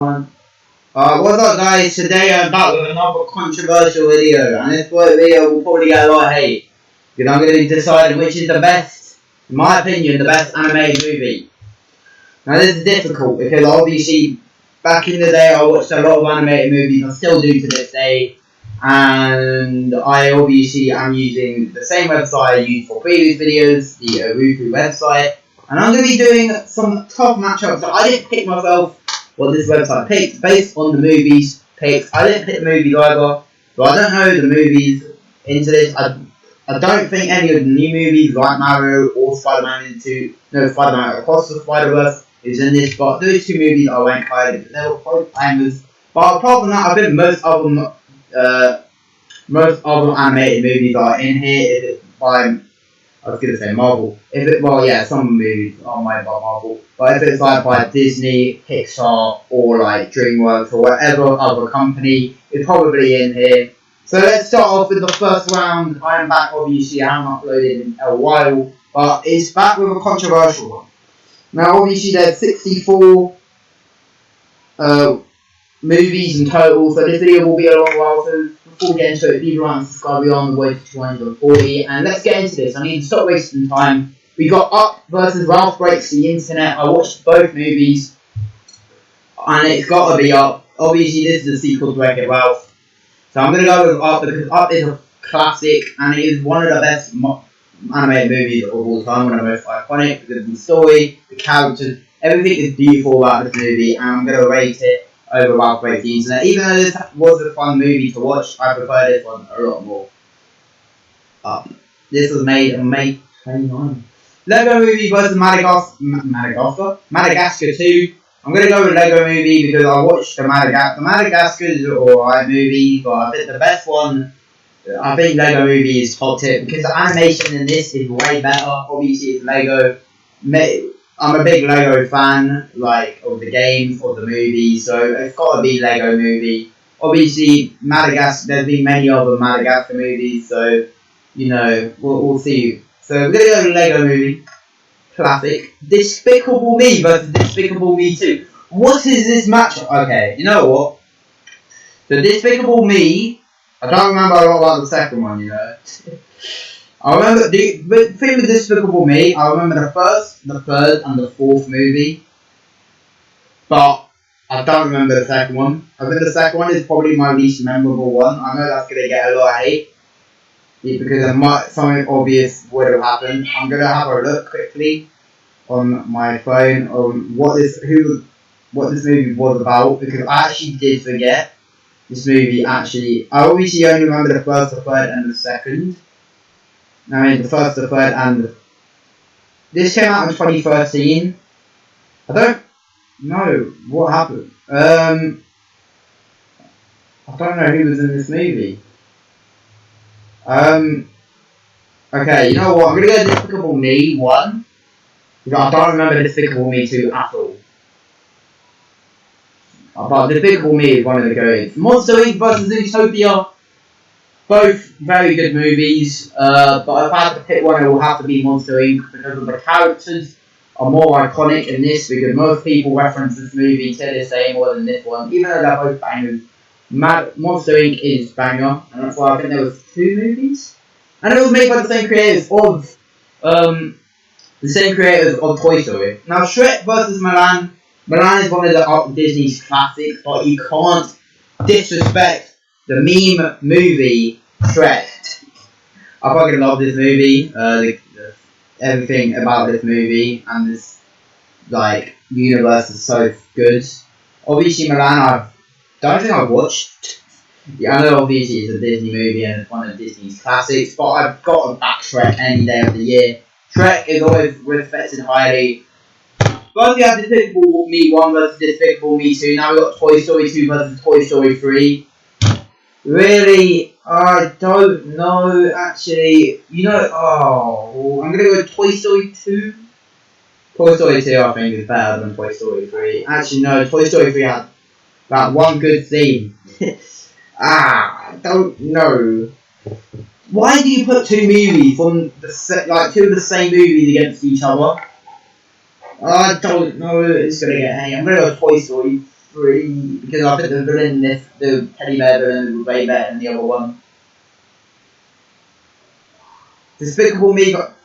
What's up guys, today I'm back with another controversial video, and this video will probably get a lot of hate, because I'm going to be deciding which is the best, in my opinion, the best animated movie. Now this is difficult, because obviously, back in the day I watched a lot of animated movies, I still do to this day, and I obviously am using the same website I used for previous videos, the Rufu website, and I'm going to be doing some tough matchups that I didn't pick myself. What this website picked based on the movies picked. I didn't pick the movies either, so I don't know the movies into this. I don't think any of the new movies like Mario or Spider-Man Spider-Man Across the Spider-Verse is in this, but those two movies I went higher because they were both bangers. But apart from that, I think most other animated movies are in here. If it's by I was gonna say Marvel. Some movies are made by Marvel, but if it's like by Disney, Pixar, or like DreamWorks or whatever other company, it's probably in here. So let's start off with the first round. I am back. Obviously, I haven't uploaded in a while, but it's back with a controversial one. Now, obviously, there's 64 movies in total, so this video will be a long while. So before we get into it, leave a like and subscribe. We're on the way to 240, and let's get into this. I need to stop wasting time. We got Up versus Ralph Breaks the Internet. I watched both movies, and it's got to be Up. Obviously, this is a sequel to Wreck-It Ralph, so I'm gonna go with Up because Up is a classic, and it is one of the best animated movies of all time. One of the most iconic because of the story, the characters, everything is beautiful about this movie, and I'm gonna rate it over Ralph Breaks the Internet. Even though this was a fun movie to watch, I prefer this one a lot more. This was made on May 29. Lego Movie versus Madagascar 2. I'm gonna go with Lego Movie because I watched the Madagascar is an alright movie, but I think the best one, I think Lego Movie is top tip because the animation in this is way better. Obviously, it's Lego. I'm a big Lego fan, like, of the games, of the movies, so it's got to be Lego Movie. Obviously, Madagascar, there's been many other Madagascar movies, so, we'll see. So we're going to go to Lego Movie. Classic. Despicable Me versus Despicable Me 2. What is this match? Okay, you know what? So Despicable Me, I don't remember a lot about the second one, I remember the thing with Despicable Me. I remember the first, the third, and the fourth movie, but I don't remember the second one. I think the second one is probably my least memorable one. I know that's gonna get a lot of hate because something obvious would have happened. I'm gonna have a look quickly on my phone on what this movie was about because I actually did forget this movie. I obviously only remember the first, the third, and the second. I mean, the first, the third, and this came out in 2013. I don't know what happened. I don't know who was in this movie. Okay, you know what? I'm gonna go Despicable Me 1. Because I don't remember Despicable Me 2 at all. But Despicable Me is one of the goats. Monster Inc. versus Zootopia. Both very good movies, but if I had to pick one, it will have to be Monster Inc. because of the characters are more iconic in this because most people reference this movie to this day more than this one, even though they're both bangers. Monster Inc. is banger, and that's why I think there was 2 movies, and it was made by the same creators of Toy Story. Now Shrek versus Mulan. Mulan is one of the Disney's classics, but you can't disrespect the meme movie Shrek. I fucking love this movie. Everything about this movie and this universe is so good. Obviously, Mulan, I don't think I've watched. Yeah, I know obviously it's a Disney movie and it's one of Disney's classics, but I've got to back Shrek any day of the year. Shrek is always respected highly. First we have Despicable Me 1 versus Despicable Me 2. Now we've got Toy Story 2 versus Toy Story 3. Really? I don't know, actually. I'm going to go with Toy Story 2. Toy Story 2, I think, is better than Toy Story 3. Actually, no, Toy Story 3 had that one good theme. I don't know. Why do you put 2 movies from two of the same movies against each other? I don't know. It's going to get hang. I'm going to go Toy Story. 3 because I think the villain in this, the teddy bear villain, was way better than the other one. Despicable Me, but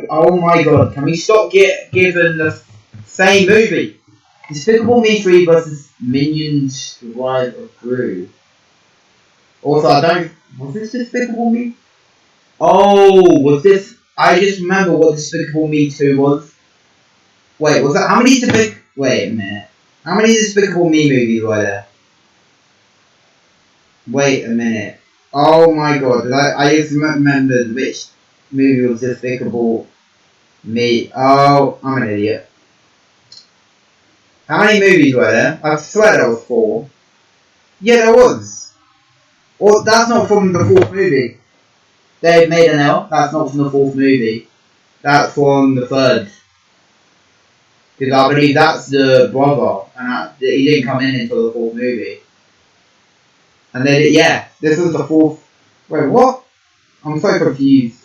oh my god, can we stop giving the same movie? Despicable Me 3 versus Minions Rise of Gru. Also, was this Despicable Me? Oh, was this? I just remember what Despicable Me 2 was. Wait, was that? Wait a minute. How many Despicable Me movies were there? Wait a minute. Oh my god, I just remembered which movie was Despicable Me. Oh, I'm an idiot. How many movies were there? I swear there was 4. Yeah, there was. Well, that's not from the 4th movie. They've made an L. That's not from the 4th movie. That's from the 3rd. Because I believe that's the brother, and he didn't come in until the 4th movie. And then, yeah, this was the 4th. Wait, what? I'm so confused.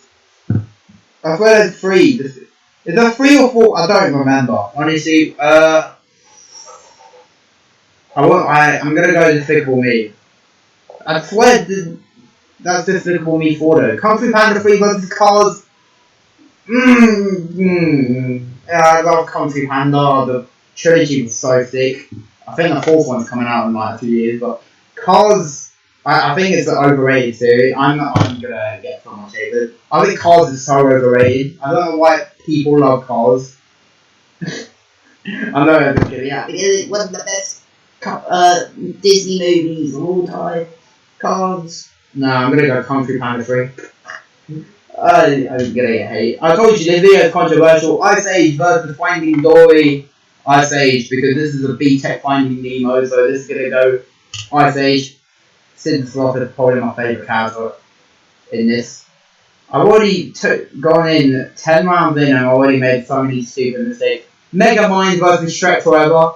I swear there's 3. Is there 3 or 4? I don't remember. Honestly, I'm gonna go Despicable Me. I swear that's Despicable Me 4 though. Kung Fu Panda 3 versus Cars. Yeah, I love Kung Fu Panda. The trilogy was so sick. I think the 4th one's coming out in like a few years, but Cars, I think it's an overrated series. I'm gonna get so much hate, but I think Cars is so overrated. I don't know why people love Cars. I know I'm just kidding. Yeah, because it's one of the best Disney movies of all time. Cars. No, I'm gonna go Kung Fu Panda 3. I'm gonna get hate. I told you this video is controversial. Ice Age versus Finding Dory. Ice Age, because this is a B-Tech Finding Nemo, so this is gonna go Ice Age. Sid Sloth is probably my favourite character in this. I've already gone in 10 rounds in and I've already made so many stupid mistakes. Megamind versus Shrek Forever.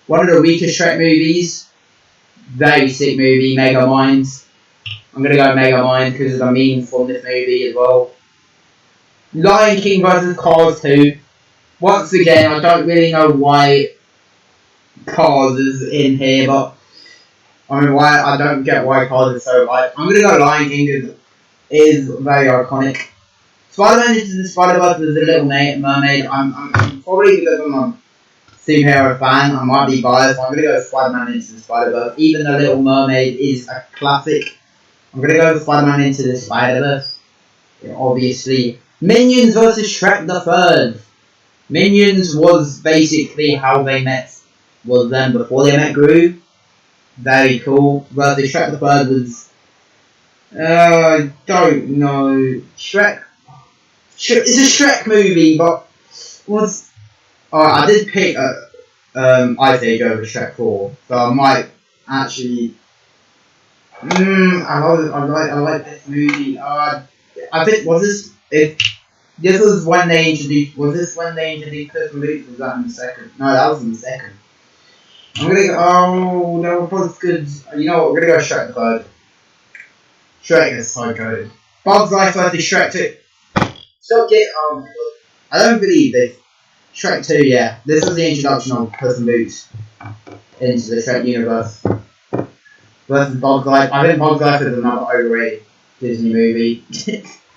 One of the weakest Shrek movies. Very sick movie, Megamind. I'm gonna go Megamind because of the meme from this movie as well. Lion King vs Cars 2. Once again, I don't really know why Cars is in here, but I mean, I don't get why Cars is so like. I'm gonna go Lion King because it is very iconic. Spider-Man Into the Spider-Verse is a Little Mermaid. I'm probably, because I'm a superhero fan, I might be biased, but I'm gonna go Spider-Man Into the Spider-Verse. Even The Little Mermaid is a classic. I'm gonna go with Spider-Man Into the Spider-Verse. Obviously. Minions vs Shrek the Third. Minions was basically how they met, was them before they met Gru. Very cool. Versus Shrek the Third was, I don't know. Shrek. It's a Shrek movie, but was. I did pick Ice Age over Shrek 4, so I might actually. I like this movie. I think this was when they introduced. Was this when they introduced Puss in Boots? Was that in the second? No, that was in the second. I'm gonna go. Oh, that was good. You know what? We're gonna go Shrek the Third. Shrek is so good. Bug's Life versus Shrek 2. Stop it. Oh my god. I don't believe this. Shrek 2, yeah. This was the introduction of Puss in Boots into the Shrek universe. Versus Bug's Life. I think Bug's Life is another overrated Disney movie.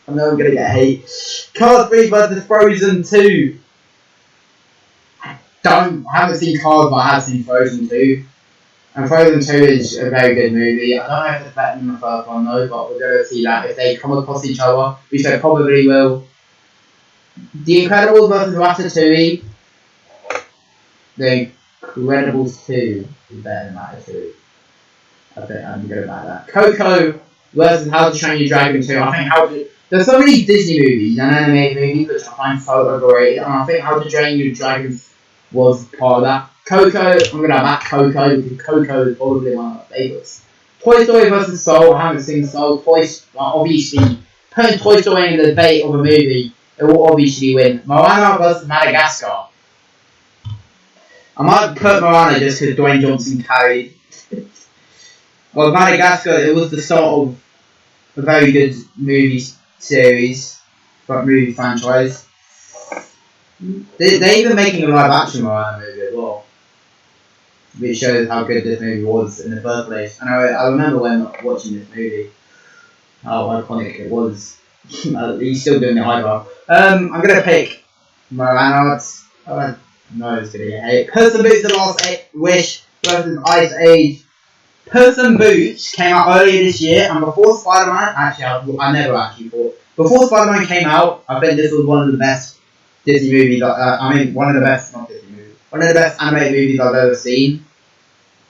I know I'm gonna get hate. Cars 3 versus Frozen 2. I haven't seen Cars, but I have seen Frozen 2. And Frozen 2 is a very good movie. I don't know if it's better than the first one though, but we're going to see that. If they come across each other, which they probably will. The Incredibles versus Ratatouille. The Incredibles 2 is better than Ratatouille. I think I'm going to back that. Coco versus How to Train Your Dragon 2. I think there's so many Disney movies and animated movies which I find so overrated, and I think How to Train Your Dragon was part of that. Coco, I'm gonna back Coco because Coco is probably one of my favourites. Toy Story vs Soul, I haven't seen Soul. Obviously, putting Toy Story in the debate of a movie, it will obviously win. Moana vs Madagascar. I might put Moana just because Dwayne Johnson carried. Well, Madagascar, it was the start of a very good movie series, but movie franchise. They're even making a live action Moana movie as well. which shows how good this movie was in the first place. And I remember when watching this movie, how iconic it was. He's still doing it either. I'm gonna pick Moana. I don't know it's gonna get hate. Puss in Boots: The Last Wish versus Ice Age. Puss in Boots came out earlier this year, and before Spider-Man, actually, I never actually thought. Before Spider-Man came out, I think this was one of the best Disney movies. One of the best, not Disney movies, one of the best animated movies I've ever seen.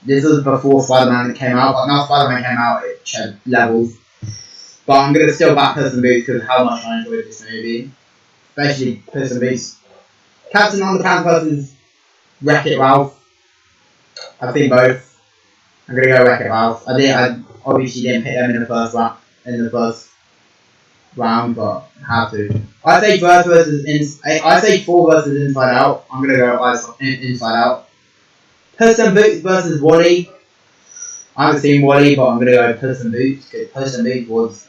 This was before Spider-Man came out, but now Spider-Man came out, it changed levels. But I'm gonna still back Puss in Boots because of how much I enjoyed this movie, especially Puss in Boots. Captain Underpants versus Wreck-It Ralph. I think both. I'm gonna go Wreck-It Ralph. I obviously didn't pick them in the first round, but I have to. I say Four versus Inside Out. I'm gonna go Inside Out. Puss in Boots versus Wall-E. I haven't seen Wall-E, but I'm gonna go Puss in Boots because Puss in Boots was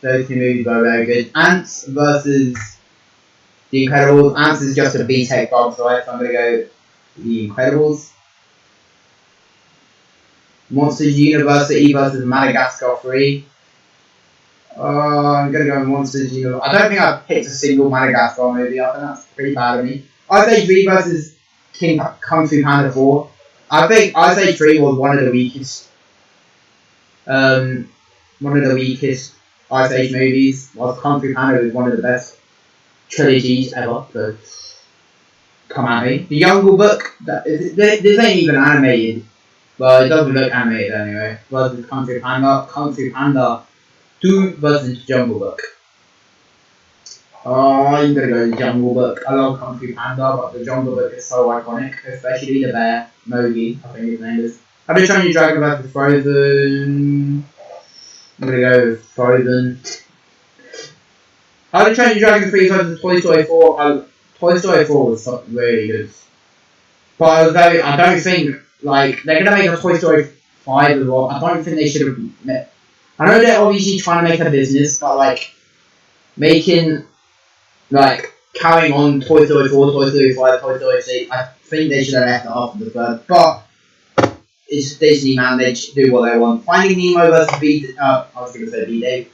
those two movies were very good. Ants versus The Incredibles. Ants is just a B-Tech box, right? So I'm gonna go The Incredibles. Monsters University versus Madagascar 3. I'm gonna go Monsters University. I don't think I've picked a single Madagascar movie. I think that's pretty bad of me. Ice Age 3 versus Kung Fu Panda 4. I think Ice Age 3 was one of the weakest. Ice Age movies. Whilst Kung Fu Panda is one of the best trilogies ever. So come at me. The Jungle Book. This ain't even animated. Well, it doesn't look animated anyway. Versus Kung Fu Panda. Kung Fu Panda 2 versus Jungle Book. I'm gonna go with Jungle Book. I love Kung Fu Panda, but the Jungle Book is so iconic, especially the bear, Mowgli, I think his name is. How to Train Your Dragon versus Frozen. I'm gonna go with Frozen. How to Train Your Dragon 3 versus Toy Story 4. Toy Story 4 was really good. But I don't think, they're gonna make a Toy Story 5 as well. I don't think they should have met. I know they're obviously trying to make a business, but carrying on Toy Story 4, Toy Story 5, Toy Story 6, I think they should have left it after the third. But it's Disney, man, they do what they want. Finding Nemo versus I was going to say B-Dave.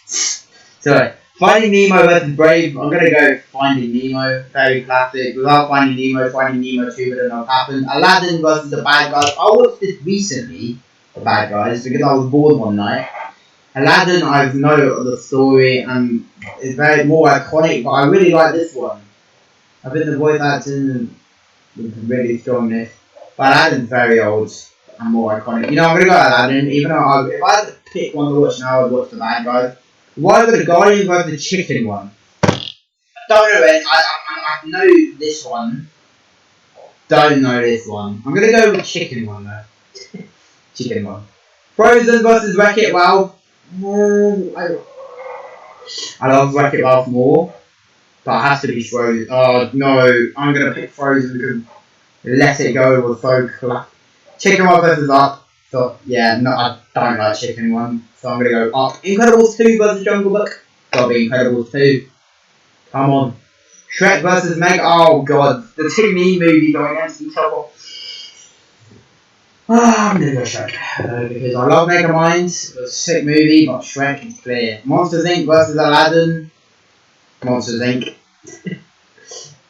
Sorry. Finding Nemo versus Brave, I'm going to go Finding Nemo, very classic. Without Finding Nemo 2 wouldn't have happened. Aladdin versus The Bad Guys. I watched this recently, The Bad Guys, because I was bored one night. Aladdin, I know the story and it's very more iconic, but I really like this one. I think the voice acting was really strong in this. But Aladdin's very old and more iconic. I'm gonna go Aladdin, even though if I had to pick one to watch now, I'd watch The Bad Guys. Why would the Guardians versus the Chicken one? I don't know it. I know this one. Don't know this one. I'm gonna go with Chicken one though. Chicken one. Frozen versus Wreck-It Ralph. I love Wreck-It Ralph more, but it has to be Frozen. Oh no, I'm gonna pick Frozen because Let It Go was so classic. Chicken one versus Up. So yeah, no, I don't like Chicken one, so I'm gonna go Up. Incredibles 2 versus Jungle Book. Gotta be Incredibles 2. Come on. Shrek versus Meg. Oh god, the two me movies going against each other. I'm gonna go Shrek because I love Megamind. It was a sick movie, but Shrek is clear. Monsters Inc. versus Aladdin. Monsters Inc.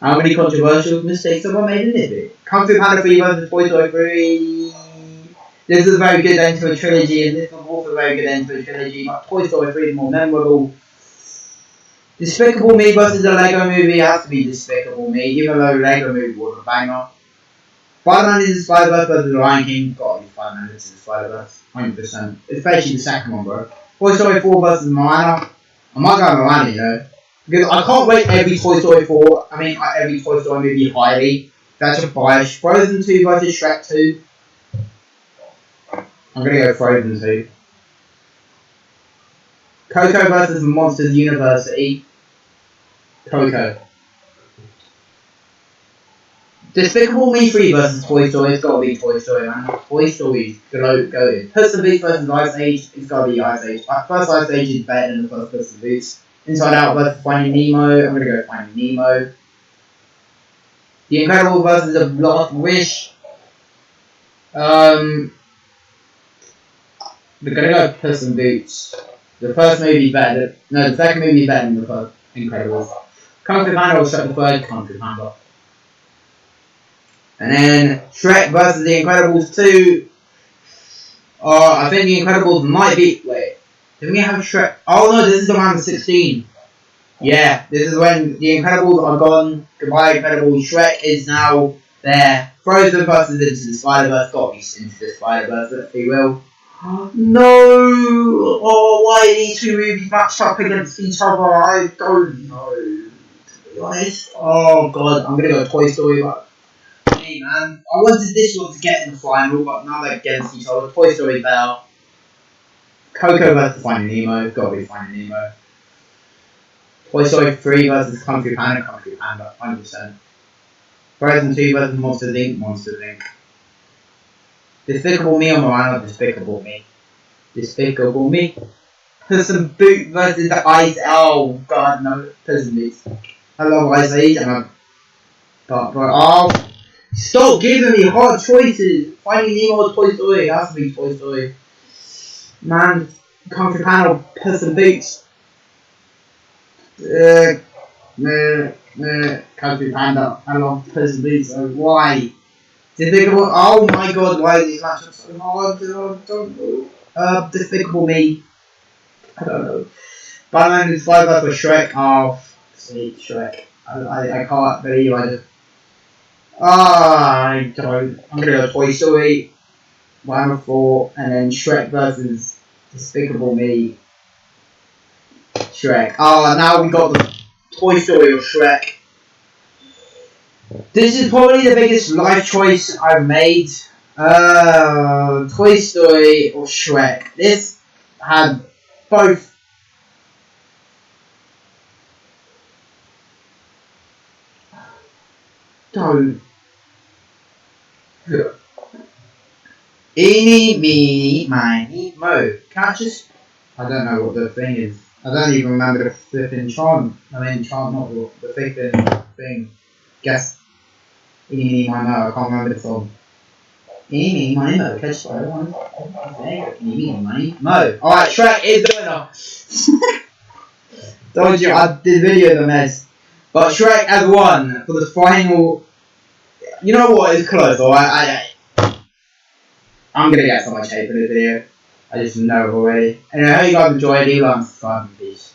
How many controversial mistakes have I made in this? Kung Fu Panda 3 versus Toy Story 3. This is a very good end to a trilogy, and this was also a very good end to a trilogy. But Toy Story 3 is more memorable. Despicable Me versus the Lego Movie has to be Despicable Me, even though the Lego Movie was a banger. Spider-Man Into the Spider-Verse versus The Lion King. Gotta be Spider-Man Into the Spider-Verse. 100%. Especially the second one, bro. Toy Story 4 versus Moana. I might go Moana, because I can't rate every Toy Story movie highly. That's a bias. Frozen 2 versus Shrek 2. I'm gonna go Frozen 2. Coco versus Monsters University. Coco. Despicable Me 3 versus Toy Story. It's gotta be Toy Story, man. Toy Story's goated. Puss in Boots versus Ice Age. It's gotta be Ice Age. First Ice Age is better than the first Puss in Boots. Inside Out versus Finding Nemo. I'm gonna go Finding Nemo. The Incredible versus The Last Wish. We're gonna go Puss in Boots. The first movie better. No, the second movie better than the first Incredibles. Kung Fu Panda was the third Kung Fu Panda. And then Shrek versus The Incredibles 2. I think The Incredibles might be. Wait. Didn't we have Shrek? Oh no, this is around 16. Yeah, this is when The Incredibles are gone. Goodbye, Incredibles. Shrek is now there. Frozen versus Into the Spider-Verse. Got me Into the Spider-Verse, if you will. No! Oh, why are these two movies matched up against each other? I don't know. To be honest. Oh god, I'm gonna go Toy Story. But hey man, I wanted this one to get in the final, but now they're against each other. Toy Story better. Coco versus Finding Nemo. Gotta be Finding Nemo. Toy Story 3 versus Kung Fu Panda, 100%. Frozen 2 versus Monsters Inc. Despicable Me or Moana, Despicable Me. Despicable Me. Puss in Boots versus the Ice. Oh god, no. Puss in Boots. I love Ice Age but stop giving me hard choices. Finding Nemo or Toy Story. It has to be Toy Story. Man, Kung Fu Panda, Puss in Boots. Kung Fu Panda. I love Puss in Boots. So why? Despicable. Oh my god, why are these matchups so hard? I don't know. Despicable Me. I don't know. Batman is 5 for Shrek. Oh, sweet Shrek. I can't believe I just. I don't. I'm gonna go Toy Story 1 of 4, and then Shrek versus Despicable Me. Shrek. Oh, now we got the Toy Story or Shrek. This is probably the biggest life choice I've made. Toy Story or Shrek. This had both. Don't. Eeny, meeny, miny, mo. Can't just. I don't know what the thing is. I don't even remember the flipping chant. Chant, not the flipping thing. Guess. Eeny, meeny, miny, mo. I can't remember the song. Eeny, meeny, miny, mo. Catch the one. Eeny, meeny, miny, mo. Alright, Shrek is the winner. Told you, this video is a mess. But Shrek has won for the final. You know what? It's close, alright? I'm gonna get so much hate for this video. I just know already. Anyway, I hope you guys enjoyed. Leave a like and subscribe, and peace.